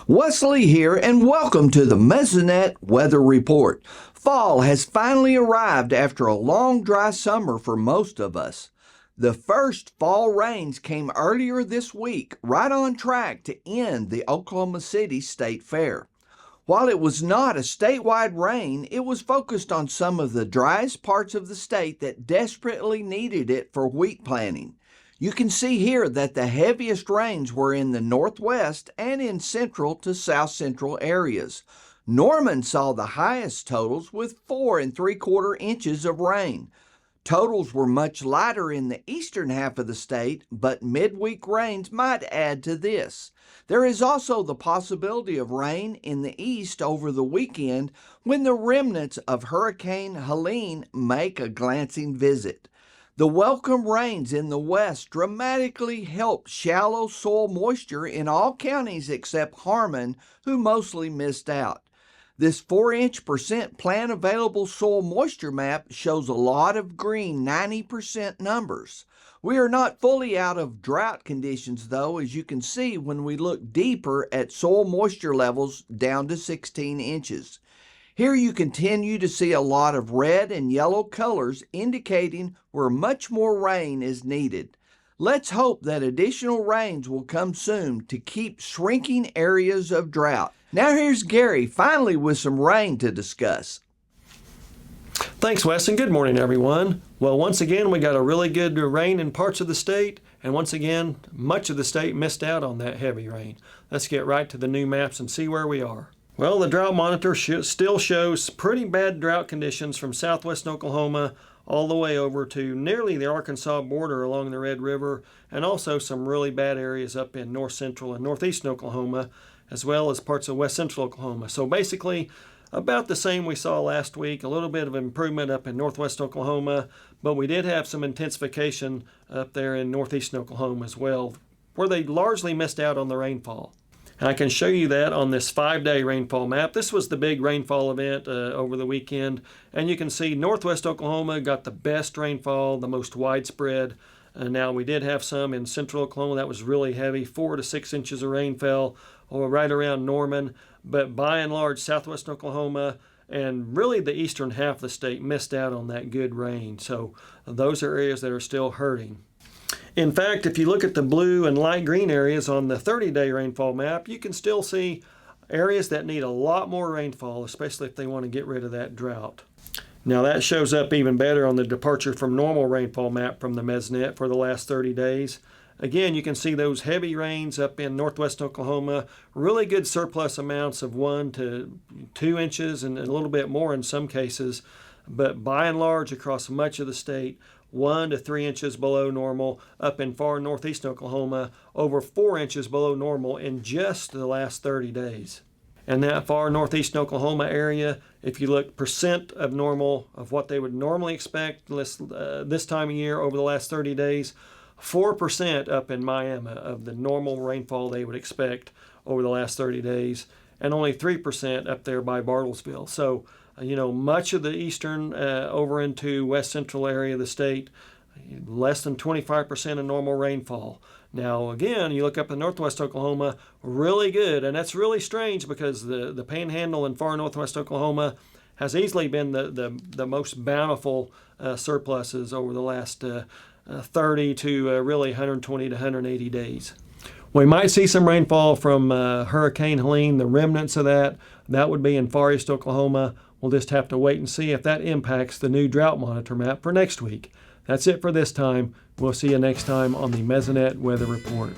Wes Lee here, and welcome to the Mesonet Weather Report. Fall has finally arrived after a long, dry summer for most of us. The first fall rains came earlier this week, right on track to end the Oklahoma City State Fair. While it was not a statewide rain, it was focused on some of the driest parts of the state that desperately needed it for wheat planting. You can see here that the heaviest rains were in the northwest and in central to south central areas. Norman saw the highest totals with 4 3/4 inches of rain. Totals were much lighter in the eastern half of the state, but midweek rains might add to this. There is also the possibility of rain in the east over the weekend when the remnants of Hurricane Helene make a glancing visit. The welcome rains in the west dramatically helped shallow soil moisture in all counties except Harmon, who mostly missed out. This 4% plant available soil moisture map shows a lot of green 90% numbers. We are not fully out of drought conditions though, as you can see when we look deeper at soil moisture levels down to 16 inches. Here you continue to see a lot of red and yellow colors indicating where much more rain is needed. Let's hope that additional rains will come soon to keep shrinking areas of drought. Now here's Gary, finally with some rain to discuss. Thanks, Wes, and good morning, everyone. Well, once again, we got a really good rain in parts of the state, and once again, much of the state missed out on that heavy rain. Let's get right to the new maps and see where we are. Well, the drought monitor still shows pretty bad drought conditions from southwest Oklahoma all the way over to nearly the Arkansas border along the Red River, and also some really bad areas up in north central and northeastern Oklahoma, as well as parts of west central Oklahoma. So basically, about the same we saw last week, a little bit of improvement up in northwest Oklahoma, but we did have some intensification up there in northeastern Oklahoma as well, where they largely missed out on the rainfall. And I can show you that on this 5-day rainfall map. This was the big rainfall event over the weekend, and you can see northwest Oklahoma got the best rainfall, the most widespread. Now we did have some in central Oklahoma that was really heavy, 4 to 6 inches of rain fell right around Norman, but by and large southwest Oklahoma and really the eastern half of the state missed out on that good rain. So those are areas that are still hurting. In fact, if you look at the blue and light green areas on the 30-day rainfall map, you can still see areas that need a lot more rainfall, especially if they want to get rid of that drought. Now that shows up even better on the departure from normal rainfall map from the Mesonet for the last 30 days. Again, you can see those heavy rains up in northwest Oklahoma, really good surplus amounts of 1 to 2 inches and a little bit more in some cases, but by and large across much of the state, 1 to 3 inches below normal. Up in far northeast Oklahoma, over 4 inches below normal in just the last 30 days. And that far northeast Oklahoma area, if you look percent of normal, of what they would normally expect this time of year over the last 30 days, 4% up in Miami of the normal rainfall they would expect over the last 30 days, and only 3% up there by Bartlesville. So much of the eastern over into west central area of the state, less than 25% of normal rainfall. Now, again, you look up in northwest Oklahoma, really good, and that's really strange because the panhandle in far northwest Oklahoma has easily been the most bountiful surpluses over the last 30 to really 120 to 180 days. We might see some rainfall from Hurricane Helene, the remnants of that. That would be in far east Oklahoma. We'll just have to wait and see if that impacts the new drought monitor map for next week. That's it for this time. We'll see you next time on the Mesonet Weather Report.